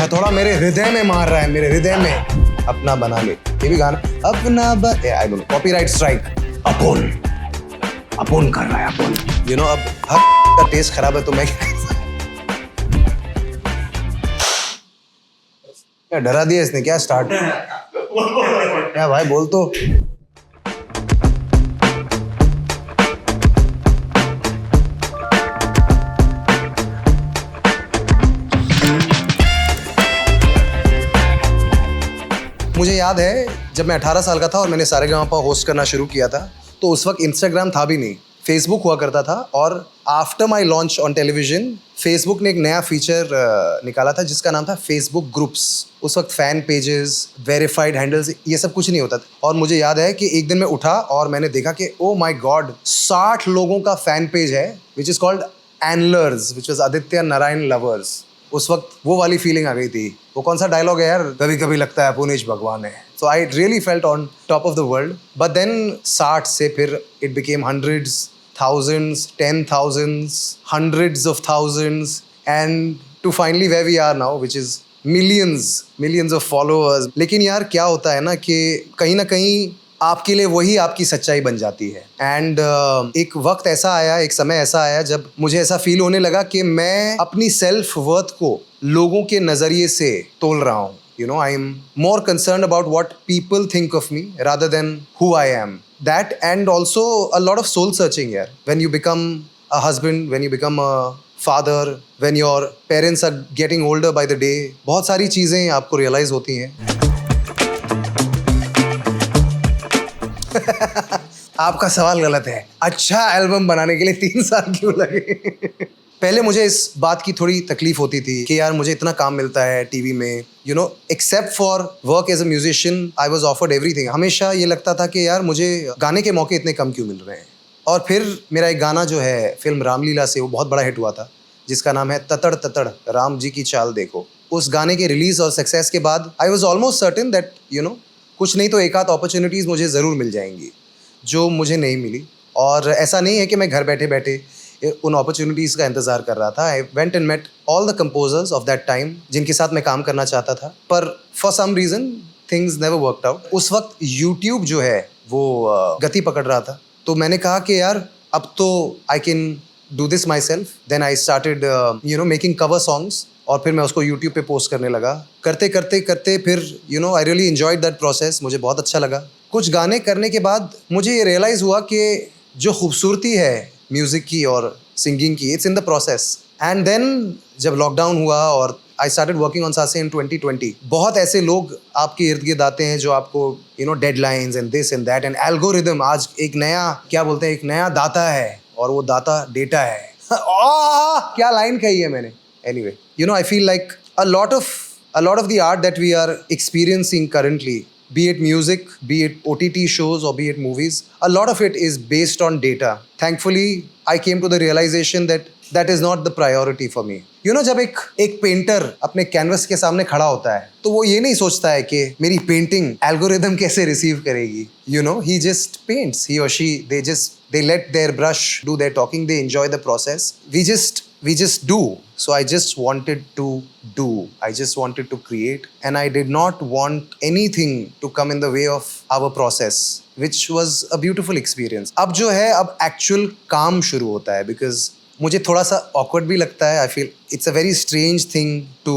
हथौड़ा मेरे हृदय में मार रहा है, मेरे हृदय में। अपना बना ले, ये भी गाना अपना I don't know, copyright strike. अपुन कर रहा है अपुन, यू नो। अब हर का टेस्ट खराब है तो मैं क्या डरा दिया इसने, क्या स्टार्ट क्या भाई बोल तो। मुझे याद है जब मैं 18 साल का था और मैंने सारेगामापा होस्ट करना शुरू किया था, तो उस वक्त इंस्टाग्राम था भी नहीं, फेसबुक हुआ करता था। और after my launch on television, Facebook ने एक नया फीचर निकाला था जिसका नाम था फेसबुक ग्रुप्स। उस वक्त फैन पेजेस, वेरीफाइड हैंडल्स, ये सब कुछ नहीं होता था। और मुझे याद है कि एक दिन मैं उठा और मैंने देखा कि ओ माई गॉड, 60 लोगों का फैन पेज है which is called Anlers, which was Aditya Narayan lovers. उस वक्त वो वाली फीलिंग आ गई थी। वो कौन सा डायलॉग है यार, कभी कभी लगता है पुनीश भगवान है। So I really felt on top of the world. But then 60 से फिर it became hundreds, thousands, 10,000s, hundreds of thousands, and to finally where we are now, which is millions of followers. लेकिन यार क्या होता है ना कि कहीं ना कहीं आपके लिए वही आपकी सच्चाई बन जाती है। एंड एक वक्त ऐसा आया, एक समय ऐसा आया जब मुझे ऐसा फील होने लगा कि मैं अपनी सेल्फ वर्थ को लोगों के नज़रिए से तोल रहा हूँ। You know, I am more concerned about what people think of me rather than who I am. That and also a lot of soul searching here. When you become a husband, when you become a father, when your parents are getting older by the day, बहुत सारी चीज़ें आपको realize होती हैं। आपका सवाल गलत है। अच्छा एल्बम बनाने के लिए 3 साल क्यों लगे? पहले मुझे इस बात की थोड़ी तकलीफ होती थी कि यार मुझे इतना काम मिलता है टीवी में, you know, except for work as a musician I was offered everything. हमेशा ये लगता था कि यार मुझे गाने के मौके इतने कम क्यों मिल रहे हैं। और फिर मेरा एक गाना जो है फिल्म रामलीला से, वो बहुत बड़ा हिट हुआ था, जिसका नाम है ततड़ ततड़ राम जी की चाल देखो। उस गाने के रिलीज और सक्सेस के बाद I was almost certain that you know कुछ नहीं तो एक आध अपॉर्चुनिटीज़ मुझे ज़रूर मिल जाएंगी, जो मुझे नहीं मिली। और ऐसा नहीं है कि मैं घर बैठे बैठे उन अपॉर्चुनिटीज़ का इंतज़ार कर रहा था। I went and met all the composers of that time जिनके साथ मैं काम करना चाहता था, पर for some reason things never worked out. उस वक्त यूट्यूब जो है वो गति पकड़ रहा था, तो मैंने कहा कि यार अब तो I can do this myself. Then I started you know making cover songs, और फिर मैं उसको यूट्यूब पे पोस्ट करने लगा। करते करते करते फिर you know I really enjoyed that process. मुझे बहुत अच्छा लगा। कुछ गाने करने के बाद मुझे ये रियलाइज़ हुआ कि जो खूबसूरती है म्यूज़िक की और सिंगिंग की, it's in the process. And then जब लॉकडाउन हुआ और I started working on Saase in 2020, बहुत ऐसे लोग आपके इर्द गिर्द आते हैं जो आपको you know deadlines and this and that and algorithm. आज एक नया क्या बोलते हैं, एक नया दाता है और वो दाता डेटा है। क्या लाइन कही है मैंने। Anyway, you know I feel like a lot of the art that we are experiencing currently, be it music, be it OTT shows, or be it movies, a lot of it is based on data. Thankfully, I came to the realization that that is not the priority for me. You know, जब एक painter अपने canvas के सामने खड़ा होता है तो वो ये नहीं सोचता है कि मेरी पेंटिंग एल्गोरिदम कैसे रिसीव करेगी। You know, he just paints, he or she, they let their brush do their talking, they enjoy the process. We just do. So I just wanted to do. I just wanted to create, and I did not want anything to come in the way of our process, which was a beautiful experience. अब जो है, अब actual काम शुरू होता है, because मुझे थोड़ा सा awkward भी लगता है। I feel it's a very strange thing to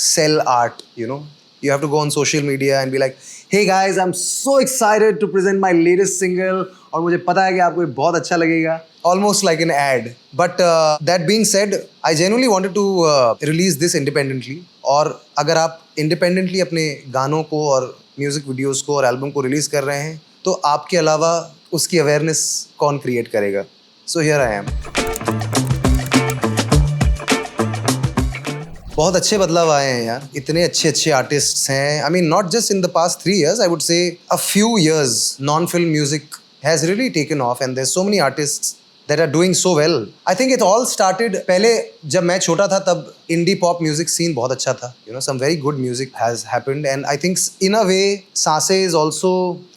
sell art, you know. You have to go on social media and be like, hey guys, I'm so excited to present my latest single, और मुझे पता है कि आपको ये बहुत अच्छा लगेगा, almost like an ad. But that being said, I genuinely wanted to release this independently. और अगर आप independently अपने गानों को और म्यूज़िक वीडियोज़ को और एल्बम को रिलीज़ कर रहे हैं, तो आपके अलावा उसकी अवेयरनेस कौन क्रिएट करेगा। So here I am. बहुत अच्छे बदलाव आए हैं यार, इतने अच्छे आर्टिस्ट्स हैं। I mean not just in the past 3 years, I would say a few years non film music has really taken off and there so many artists that are doing so well. I think it all started, पहले जब मैं छोटा था तब indie pop music scene बहुत अच्छा था। You know, some very good music has happened, and I think in a way Saase is also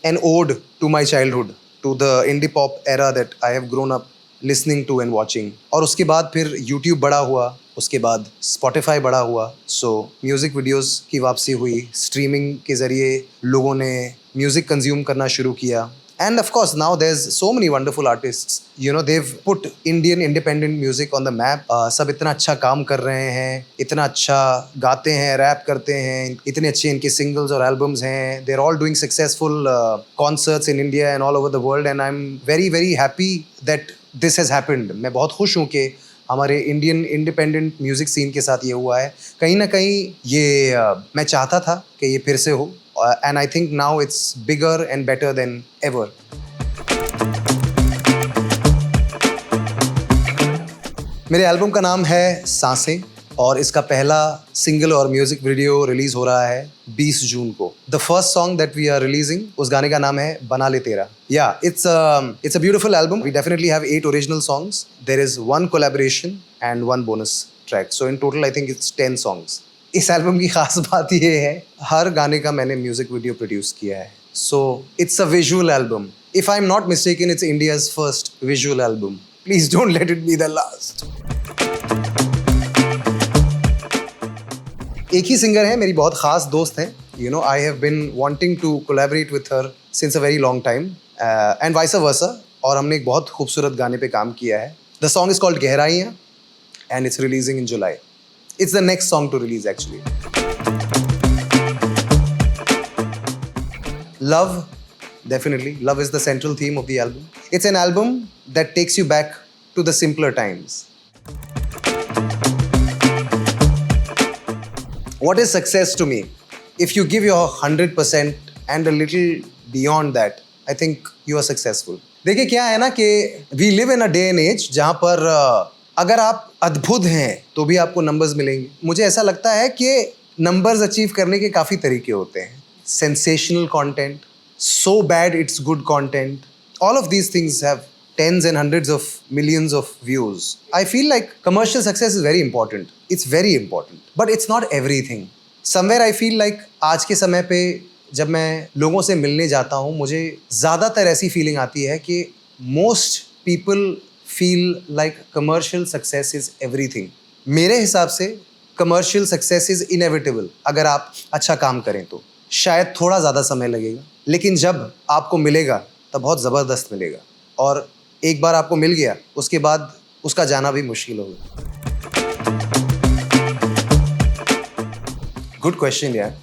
an ode to my childhood, to the indie pop era that I have grown up listening to and watching. और उसके बाद फिर YouTube बड़ा हुआ, उसके बाद Spotify बड़ा हुआ। सो म्यूज़िक वीडियोस की वापसी हुई, स्ट्रीमिंग के ज़रिए लोगों ने म्यूज़िक कंज्यूम करना शुरू किया। And of course, now there's so many wonderful artists. You know, they've put Indian independent music on the map. सब इतना अच्छा काम कर रहे हैं, इतना अच्छा गाते हैं, रैप करते हैं, इतने अच्छे इनके singles और albums हैं. They're all doing successful concerts in India and all over the world. And I'm very, very happy that this has happened. मैं बहुत खुश हूँ कि हमारे इंडियन इंडिपेंडेंट म्यूज़िक सीन के साथ ये हुआ है। कहीं ना कहीं ये मैं चाहता था कि ये फिर से हो। And I think now it's bigger and better than ever. मेरे एल्बम का नाम है सांसें और इसका पहला सिंगल और म्यूजिक वीडियो रिलीज हो रहा है 20 जून को। The first song that we are releasing, उस गाने का नाम है बना ले तेरा। Yeah it's a beautiful album. We definitely have 8 original songs. There is 1 collaboration and 1 bonus track. So in total I think it's 10 songs. इस एल्बम की खास बात ये है, हर गाने का मैंने म्यूजिक वीडियो प्रोड्यूस किया है। So it's a visual album. If I am not mistaken, it's India's first visual album. Please don't let it be the last. एक ही सिंगर है, मेरी बहुत खास दोस्त हैं। You know, I have been wanting to collaborate with her since a very long time and vice versa. और हमने एक बहुत खूबसूरत गाने पे काम किया है। द सॉन्ग इज कॉल्ड गहराइयाँ and it's releasing in July. It's the next song to release actually. Love, definitely. Love is the central theme of the album. It's an album that takes you back to the simpler times. What is success to me? If you give your 100% and a little beyond that, I think you are successful. देखिए क्या है ना कि we live in a day and age जहाँ पर अगर आप अद्भुत हैं तो भी आपको नंबर्स मिलेंगे। मुझे ऐसा लगता है कि नंबर्स अचीव करने के काफ़ी तरीके होते हैं। Sensational content, so bad it's good content, all of these things have tens and hundreds of millions of views. I feel like commercial success is very important. It's very important. But it's not everything. Somewhere I feel like आज के समय पे जब मैं लोगों से मिलने जाता हूँ, मुझे ज़्यादातर ऐसी फीलिंग आती है कि most people feel like commercial success is everything. मेरे हिसाब से commercial success is inevitable. अगर आप अच्छा काम करें तो शायद थोड़ा ज़्यादा समय लगेगा, लेकिन जब आपको मिलेगा तब बहुत ज़बरदस्त मिलेगा। और एक बार आपको मिल गया, उसके बाद उसका जाना भी मुश्किल होगा। गुड क्वेश्चन यार।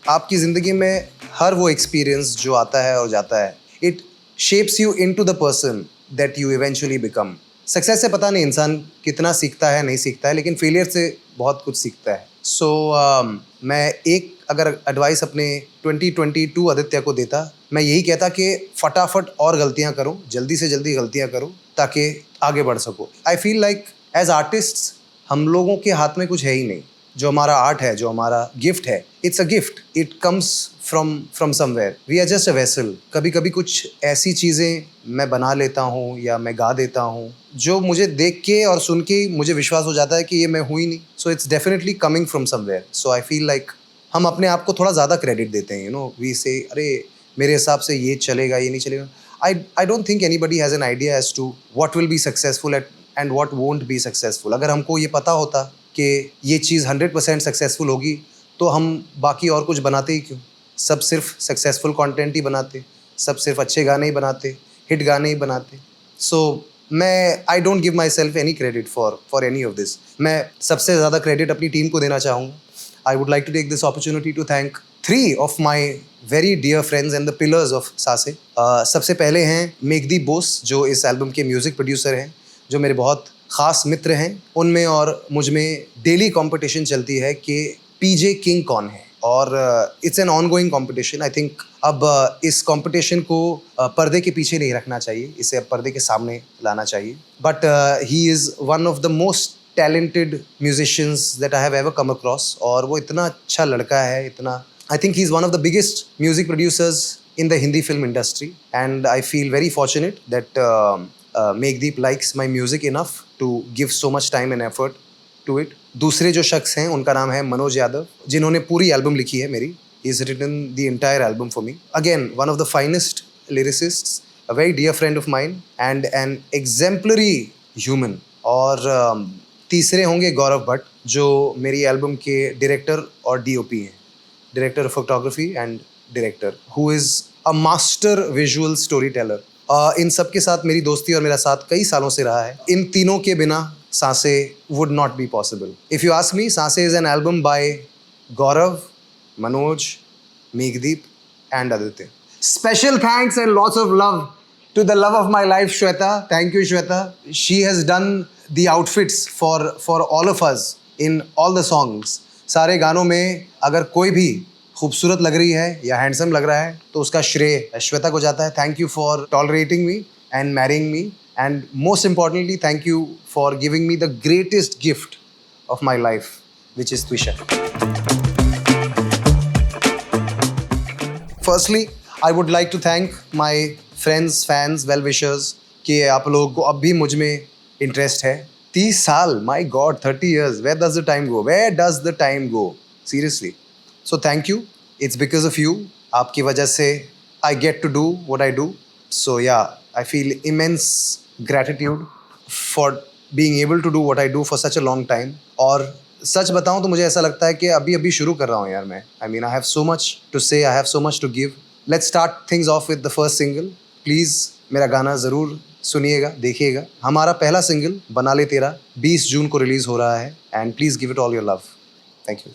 आपकी ज़िंदगी में हर वो एक्सपीरियंस जो आता है और जाता है, it shapes you into the person that you eventually become. Success से पता नहीं इंसान कितना सीखता है, नहीं सीखता है, लेकिन फेलियर से बहुत कुछ सीखता है। सो मैं एक अगर एडवाइस अपने 2022 आदित्य को देता, मैं यही कहता कि फटाफट और गलतियां करो, जल्दी से जल्दी गलतियां करो ताकि आगे बढ़ सको। I feel like as artists हम लोगों के हाथ में कुछ है ही नहीं। जो हमारा आर्ट है, जो हमारा गिफ्ट है, it's a gift, it comes from somewhere. We are just a vessel. कभी कभी कुछ ऐसी चीज़ें मैं बना लेता हूँ या मैं गा देता हूँ जो मुझे देख के और सुन के मुझे विश्वास हो जाता है कि ये मैं हूँ ही नहीं। So it's definitely coming from somewhere. So I feel like हम अपने आप को थोड़ा ज़्यादा क्रेडिट देते हैं। यू नो, वी से अरे मेरे हिसाब से ये चलेगा, ये नहीं चलेगा। I don't think anybody has an idea as to what will be successful and what won't be successful. अगर हमको ये पता होता कि ये चीज़ 100% सक्सेसफुल होगी तो हम बाकी और कुछ बनाते ही क्यों? सब सिर्फ सक्सेसफुल कंटेंट ही बनाते, सब सिर्फ अच्छे गाने ही बनाते, हिट गाने ही बनाते। सो मैं I don't give myself any credit for any of this. मैं सबसे ज़्यादा क्रेडिट अपनी टीम को देना चाहूँगा। I would like to take this opportunity to thank 3 of my very dear friends and the pillars of सासे। सबसे पहले हैं मेघदीप बोस, जो इस एल्बम के म्यूज़िक प्रोड्यूसर हैं, जो मेरे बहुत ख़ास मित्र हैं। उनमें और मुझ में डेली कंपटीशन चलती है कि पीजे किंग कौन है, और it's an on going competition. I think अब इस कॉम्पिटिशन को पर्दे के पीछे नहीं रखना चाहिए, इसे अब पर्दे के सामने लाना चाहिए। But he is one of the most talented musicians that I have ever come across. और वो इतना अच्छा लड़का है, इतना, I think he's one of the biggest music producers in the Hindi film industry, and I feel very fortunate that Megdeep likes my music enough to give so much time and effort to it. दूसरे जो शख्स हैं उनका नाम है मनोज यादव, जिन्होंने पूरी album लिखी है मेरी। He's written the entire album for me. Again, one of the finest lyricists, a very dear friend of mine, and an exemplary human. और तीसरे होंगे गौरव भट्ट, जो मेरी एल्बम के डायरेक्टर और डीओपी हैं, director of photography and director, who is a master visual storyteller. इन सब के साथ मेरी दोस्ती और मेरा साथ कई सालों से रहा है। इन तीनों के बिना Saansein would not be possible. If you ask me, Saansein is an album by Gaurav, Manoj, Meghdeep, and Aditya. Special thanks and lots of love to the love of my life, Shweta. Thank you, Shweta. She has done the outfits for all of us in all the songs. सारे गानों में अगर कोई भी खूबसूरत लग रही है या हैंडसम लग रहा है तो उसका श्रेय श्वेता को जाता है. Thank you for tolerating me and marrying me, and most importantly, thank you for giving me the greatest gift of my life, which is Twisha. Firstly, I would like to thank my friends, fans, well-wishers कि आप लोगों को अब भी मुझ में interest है. 30 साल, my God, 30 years. Where does the time go? Where does the time go? Seriously. So thank you. It's because of you. आपकी वजह से I get to do what I do. So yeah, I feel immense gratitude for being able to do what I do for such a long time. और सच बताऊं तो मुझे ऐसा लगता है कि अभी शुरू कर रहा हूं यार मैं. I mean, I have so much to say, I have so much to give. Let's start things off with the first single. Please मेरा गाना ज़रूर सुनिएगा, देखिएगा. हमारा पहला सिंगल बना ले तेरा 20 जून को रिलीज़ हो रहा है, and please give it all your love. Thank you.